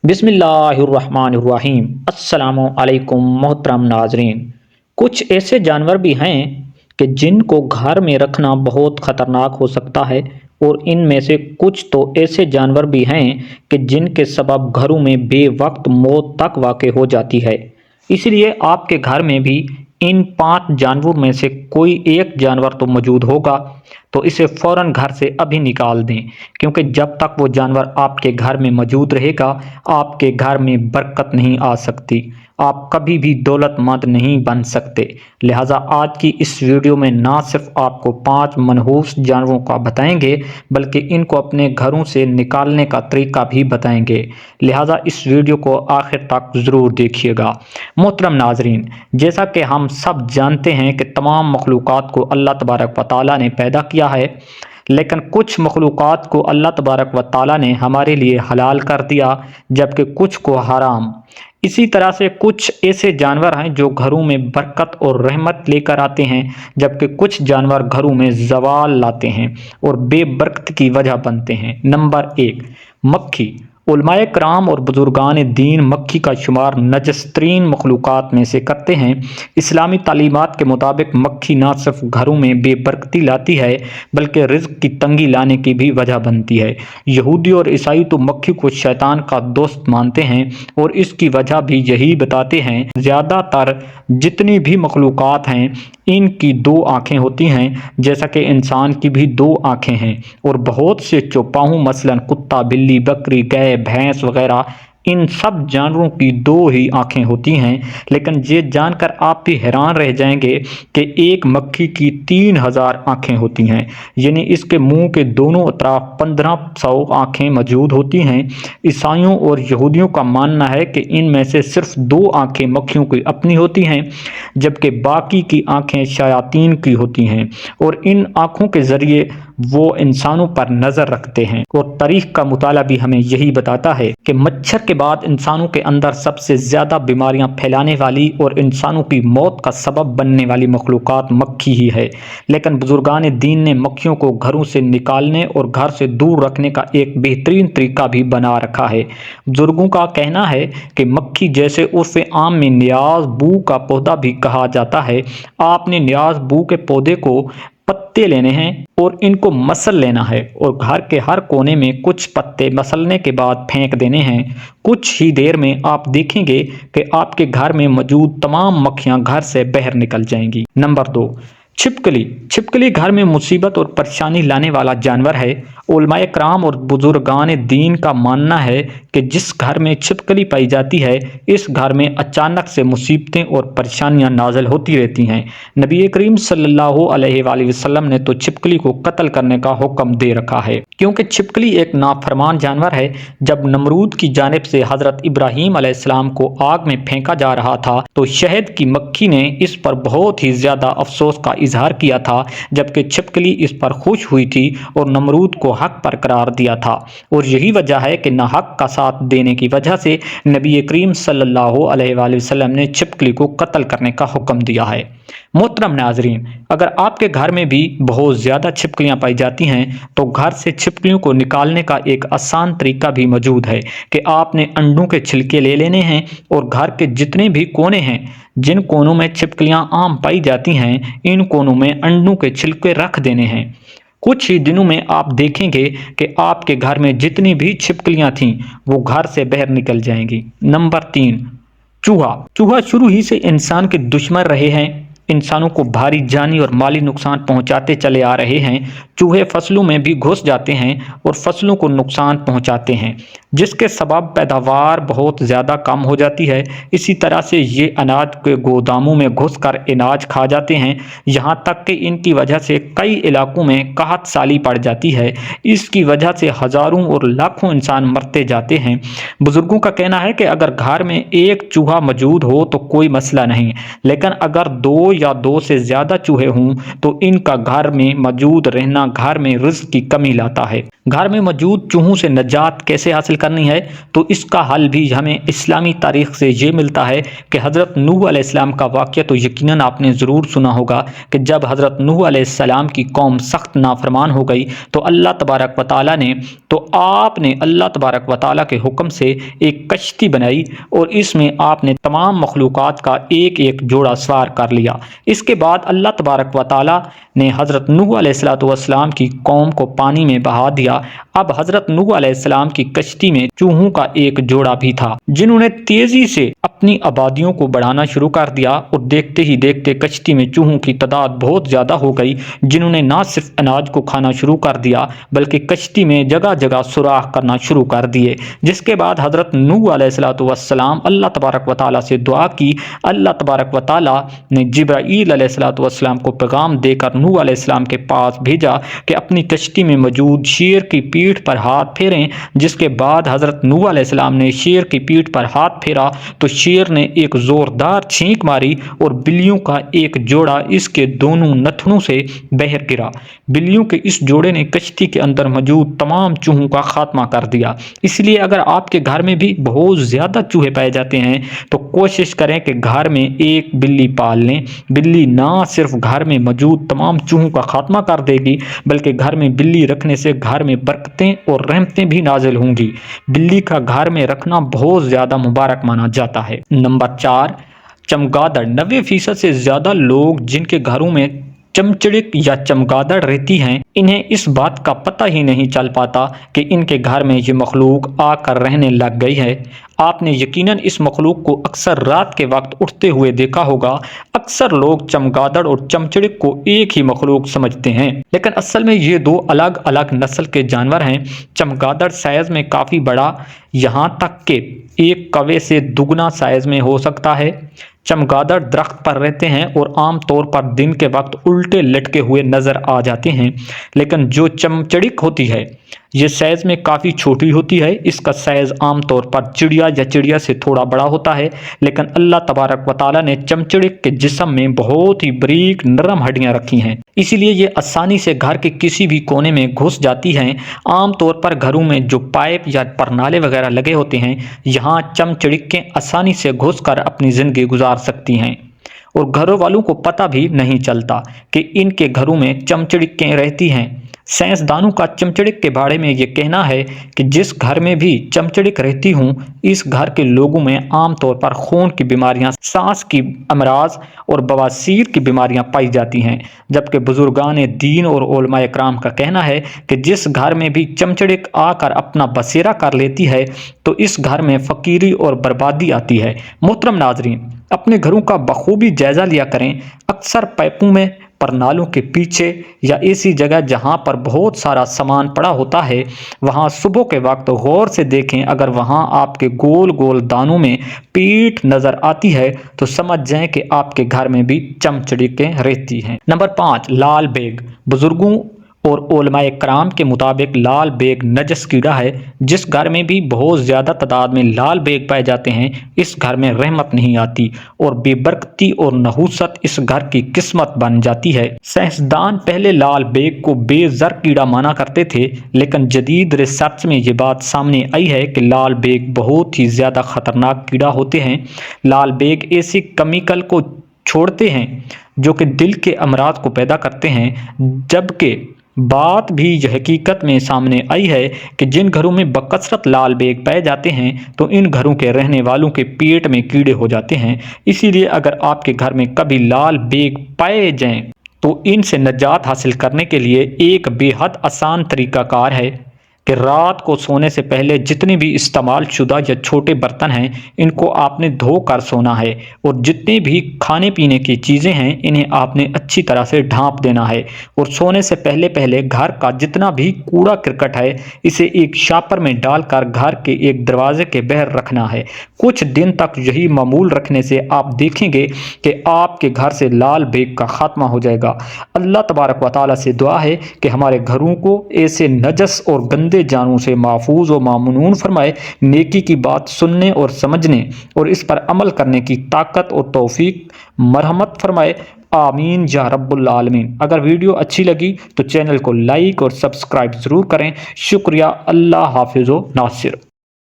बिस्मिल्लाहिर्रहमानिर्रहीम। अस्सलामु अलैकुम मोहतरम नाजरीन। कुछ ऐसे जानवर भी हैं कि जिनको घर में रखना बहुत ख़तरनाक हो सकता है, और इनमें से कुछ तो ऐसे जानवर भी हैं कि जिनके सबब घरों में बेवक्त मौत तक वाक़ हो जाती है। इसलिए आपके घर में भी इन 5 जानवरों में से कोई एक जानवर तो मौजूद होगा, तो इसे फ़ौरन घर से अभी निकाल दें, क्योंकि जब तक वो जानवर आपके घर में मौजूद रहेगा आपके घर में बरकत नहीं आ सकती, आप कभी भी दौलतमंद नहीं बन सकते। लिहाजा आज की इस वीडियो में ना सिर्फ आपको 5 मनहूस जानवरों का बताएंगे, बल्कि इनको अपने घरों से निकालने का तरीका भी बताएंगे। लिहाजा इस वीडियो को आखिर तक ज़रूर देखिएगा। मोहतरम नाजरीन, जैसा कि हम सब जानते हैं कि तमाम मखलूक़ात को अल्लाह तबारक व तआला ने पैदा किया है, लेकिन कुछ मखलूक़ात को अल्लाह तबारक व तआला ने हमारे लिए हलाल कर दिया, जबकि कुछ को हराम। इसी तरह से कुछ ऐसे जानवर हैं जो घरों में बरकत और रहमत लेकर आते हैं, जबकि कुछ जानवर घरों में ज़वाल लाते हैं और बेबरकत की वजह बनते हैं। नंबर 1, मक्खी। उलमाए कराम और बुजुर्गान दीन मक्खी का शुमार नजस्तरीन मखलूक़ात में से करते हैं। इस्लामी तालीमात के मुताबिक मक्खी ना सिर्फ घरों में बेबरकती लाती है, बल्कि रिज़्क़ की तंगी लाने की भी वजह बनती है। यहूदी और ईसाई तो मक्खी को शैतान का दोस्त मानते हैं, और इसकी वजह भी यही बताते हैं। ज़्यादातर जितनी भी मखलूक़ात हैं इनकी 2 आँखें होती हैं, जैसा कि इंसान की भी 2 आँखें हैं, और बहुत से चौपाहों मसलन कुत्ता, बिल्ली, बकरी, गाय, भैंस वगैरह, इन सब जानवरों की 2 ही आँखें होती हैं। लेकिन ये जानकर आप भी हैरान रह जाएंगे कि एक मक्खी की 3000 आँखें होती हैं, यानी इसके मुंह के दोनों अतराफ 1500 आँखें मौजूद होती हैं। ईसाइयों और यहूदियों का मानना है कि इनमें से सिर्फ 2 आँखें मक्खियों की अपनी होती हैं, जबकि बाकी की आँखें शयातीन की होती हैं, और इन आँखों के ज़रिए वो इंसानों पर नज़र रखते हैं। और तारीख का मुताला भी हमें यही बताता है कि मच्छर के बाद इंसानों के अंदर सबसे ज़्यादा बीमारियां फैलाने वाली और इंसानों की मौत का सबब बनने वाली मखलूक़ात मक्खी ही है। लेकिन बुजुर्गान दीन ने मक्खियों को घरों से निकालने और घर से दूर रखने का एक बेहतरीन तरीका भी बना रखा है। बुजुर्गों का कहना है कि मक्खी जैसे उर्फ़ आम में न्याज बू का पौधा भी कहा जाता है, आपने न्याज बू के पौधे को पत्ते लेने हैं और इनको मसल लेना है, और घर के हर कोने में कुछ पत्ते मसलने के बाद फेंक देने हैं। कुछ ही देर में आप देखेंगे कि आपके घर में मौजूद तमाम मक्खियां घर से बाहर निकल जाएंगी। नंबर 2, छिपकली। छिपकली घर में मुसीबत और परेशानी लाने वाला जानवर है। उलमाए कराम और बुजुर्गान दीन का मानना है कि जिस घर में छिपकली पाई जाती है, इस घर में अचानक से मुसीबतें और परेशानियां नाज़िल होती रहती हैं। नबी करीम सल्लल्लाहु अलैहि वसल्लम ने तो छिपकली को कत्ल करने का हुक्म दे रखा है, क्योंकि छिपकली एक नाफरमान जानवर है। जब नमरूद की जानिब से हज़रत इब्राहीम अलैहिस्सलाम को आग में फेंका जा रहा था, तो शहद की मक्खी ने इस पर बहुत ही ज़्यादा अफसोस का इजहार किया था, जबकि छिपकली इस पर खुश हुई थी और नमरूद को हक पर करार दिया था। और यही वजह है कि नाहक का साथ देने की वजह से नबी करीम सल्लल्लाहु अलैहि वसल्लम ने छिपकली को कत्ल करने का हुक्म दिया है। मोहतरम नाजरीन, अगर आपके घर में भी बहुत ज़्यादा छिपकलियां पाई जाती हैं, तो घर से छिपकलियों को निकालने का एक आसान तरीका भी मौजूद है कि आपने अंडों के छिलके ले लेने हैं, और घर के जितने भी कोने हैं जिन कोनों में छिपकलियां आम पाई जाती हैं, इन कोनों में अंडों के छिलके रख देने हैं। कुछ ही दिनों में आप देखेंगे कि आपके घर में जितनी भी छिपकलियां थीं वो घर से बाहर निकल जाएंगी। नंबर 3, चूहा। चूहा शुरू ही से इंसान के दुश्मन रहे हैं, इंसानों को भारी जानी और माली नुकसान पहुंचाते चले आ रहे हैं। चूहे फसलों में भी घुस जाते हैं और फसलों को नुकसान पहुंचाते हैं, जिसके सबब पैदावार बहुत ज़्यादा कम हो जाती है। इसी तरह से ये अनाज के गोदामों में घुसकर अनाज खा जाते हैं, यहाँ तक कि इनकी वजह से कई इलाकों में कहत साली पड़ जाती है। इसकी वजह से हज़ारों और लाखों इंसान मरते जाते हैं। बुज़ुर्गों का कहना है कि अगर घर में एक चूहा मौजूद हो तो कोई मसला नहीं, लेकिन अगर 2 या 2 से ज़्यादा चूहे हों तो इनका घर में मौजूद रहना घर में रिज़्क़ की कमी लाता है। घर में मौजूद चूहों से निजात कैसे हासिल करनी है, तो इसका हल भी हमें इस्लामी तारीख़ से ये मिलता है कि हज़रत नूह अलैहिस्सलाम का वाक़या तो यकीनन आपने ज़रूर सुना होगा कि जब हज़रत नूह अलैहिस्सलाम की कौम सख्त नाफरमान हो गई तो अल्लाह तबारक व तआला ने आपने अल्लाह तबारक व तआला के हुक्म से एक कश्ती बनाई और इसमें आपने तमाम मखलूक़ात का एक एक जोड़ा सवार कर लिया। इसके बाद अल्लाह तबारक व तआला ने हज़रत नूह अलैहिस्सलाम की कौम को पानी में बहा दिया। अब हज़रत नूह अलैहिस्सलाम की कश्ती में चूहों का एक जोड़ा भी था जिन्होंने तेज़ी से अपनी आबादियों को बढ़ाना शुरू कर दिया और देखते ही देखते कश्ती में चूहों की तादाद बहुत ज़्यादा हो गई, जिन्होंने ना सिर्फ अनाज को खाना शुरू कर दिया बल्कि कश्ती में जगह जगह सुराख करना शुरू कर दिए। जिसके बाद हज़रत नूह अलैहिस्सलाम अल्लाह तबारक व तआला से दुआ की। अल्लाह तबारक व तआला ने जिब्राईल अलैहिस्सलाम को पैगाम देकर नूह अलैहिस्सलाम के पास भेजा कि अपनी कश्ती में मौजूद शेर की पीठ पर हाथ फेरें। जिसके बाद हज़रत नूह अलैहिस्सलाम ने शेर की पीठ पर हाथ फेरा तो शेर ने एक ज़ोरदार छींक मारी और बिल्लियों का एक जोड़ा इसके दोनों नथनों से बाहर गिरा। बिल्लियों के इस जोड़े ने कश्ती के अंदर मौजूद तमाम चूहों का खात्मा कर दिया। इसलिए अगर आपके घर में भी बहुत ज़्यादा चूहे पाए जाते हैं तो कोशिश करें कि घर में एक बिल्ली पाल लें। बिल्ली ना सिर्फ घर में मौजूद तमाम चूहों का खात्मा कर देगी बल्कि घर में बिल्ली रखने से घर में बरकतें और रहमतें भी नाजिल होंगी। बिल्ली का घर में रखना बहुत ज़्यादा मुबारक माना जाता है। नंबर 4, चमगादड़। 90% से ज़्यादा लोग जिनके घरों में चमचड़िक या चमगादड़ रहती हैं, इन्हें इस बात का पता ही नहीं चल पाता कि इनके घर में ये मखलूक आकर रहने लग गई है। आपने यकीनन इस मखलूक को अक्सर रात के वक्त उठते हुए देखा होगा। अक्सर लोग चमगादड़ और चमचड़िक को एक ही मखलूक समझते हैं, लेकिन असल में ये 2 अलग अलग नस्ल के जानवर हैं। चमगादड़ साइज़ में काफ़ी बड़ा, यहाँ तक कि एक कौवे से दुगना साइज़ में हो सकता है। चमगादड़ दरख्त पर रहते हैं और आम तौर पर दिन के वक्त उल्टे लटके हुए नज़र आ जाते हैं, लेकिन जो चमचड़िक होती है ये साइज़ में काफ़ी छोटी होती है। इसका साइज़ आम तौर पर चिड़िया या चिड़िया से थोड़ा बड़ा होता है, लेकिन अल्लाह तबारक व तआला ने चमचड़िक के जिस्म में बहुत ही बारीक नरम हड्डियाँ रखी हैं, इसीलिए ये आसानी से घर के किसी भी कोने में घुस जाती हैं। आम तौर पर घरों में जो पाइप या परनाले वगैरह लगे होते हैं, यहाँ चमचड़िकें आसानी से घुसकर अपनी ज़िंदगी गुजार सकती हैं और घरों वालों को पता भी नहीं चलता कि इनके घरों में चमचड़िकें रहती हैं। साइंसदानों का चमचड़िक के बारे में ये कहना है कि जिस घर में भी चमचड़िक रहती हूँ, इस घर के लोगों में आमतौर पर खून की बीमारियाँ, सांस की अमराज और बवासीर की बीमारियाँ पाई जाती हैं। जबकि बुजुर्गान दीन और उलमा इकराम का कहना है कि जिस घर में भी चमचड़िक आकर अपना बसेरा कर लेती है तो इस घर में फ़कीरी और बर्बादी आती है। मोहतरम नाज़रीन, अपने घरों का बखूबी जायज़ा लिया करें। अक्सर पाइपों में, परनालों के पीछे या ऐसी जगह जहां पर बहुत सारा सामान पड़ा होता है, वहां सुबह के वक्त गौर से देखें। अगर वहां आपके गोल गोल दानों में पीठ नज़र आती है तो समझ जाएं कि आपके घर में भी चमचड़िकें रहती हैं। नंबर 5, लाल बेग। बुजुर्गों और उलमाए कराम के मुताबिक लाल बेग नजस कीड़ा है। जिस घर में भी बहुत ज़्यादा तादाद में लाल बेग पाए जाते हैं, इस घर में रहमत नहीं आती और बेबरकती और नहूसत इस घर की किस्मत बन जाती है। साइंसदान पहले लाल बेग को बेज़र कीड़ा माना करते थे, लेकिन जदीद रिसर्च में ये बात सामने आई है कि लाल बेग बहुत ही ज़्यादा ख़तरनाक कीड़ा होते हैं। लाल बेग ऐसे केमिकल को छोड़ते हैं जो कि दिल के अमराज को पैदा करते हैं। जबकि बात भी यह हकीकत में सामने आई है कि जिन घरों में बकसरत लाल बेग पाए जाते हैं तो इन घरों के रहने वालों के पेट में कीड़े हो जाते हैं। इसीलिए अगर आपके घर में कभी लाल बेग पाए जाएं तो इनसे निजात हासिल करने के लिए एक बेहद आसान तरीक़ाकार है कि रात को सोने से पहले जितने भी इस्तेमाल शुदा या छोटे बर्तन हैं, इनको आपने धो कर सोना है और जितने भी खाने पीने की चीज़ें हैं इन्हें आपने अच्छी तरह से ढाँप देना है और सोने से पहले पहले घर का जितना भी कूड़ा करकट है इसे एक शापर में डालकर घर के एक दरवाजे के बाहर रखना है। कुछ दिन तक यही मामूल रखने से आप देखेंगे कि आपके घर से लाल बेग का खात्मा हो जाएगा। अल्लाह तबारक व तआला से दुआ है कि हमारे घरों को ऐसे नजस और गंदे जानों से महफूज और मामून फरमाए। नेकी की बात सुनने और समझने और इस पर अमल करने की ताकत और तौफीक मरहमत फरमाए। آمین یا رب العالمین۔ اگر ویڈیو اچھی لگی تو چینل کو لائک اور سبسکرائب ضرور کریں۔ شکریہ، اللہ حافظ و ناصر۔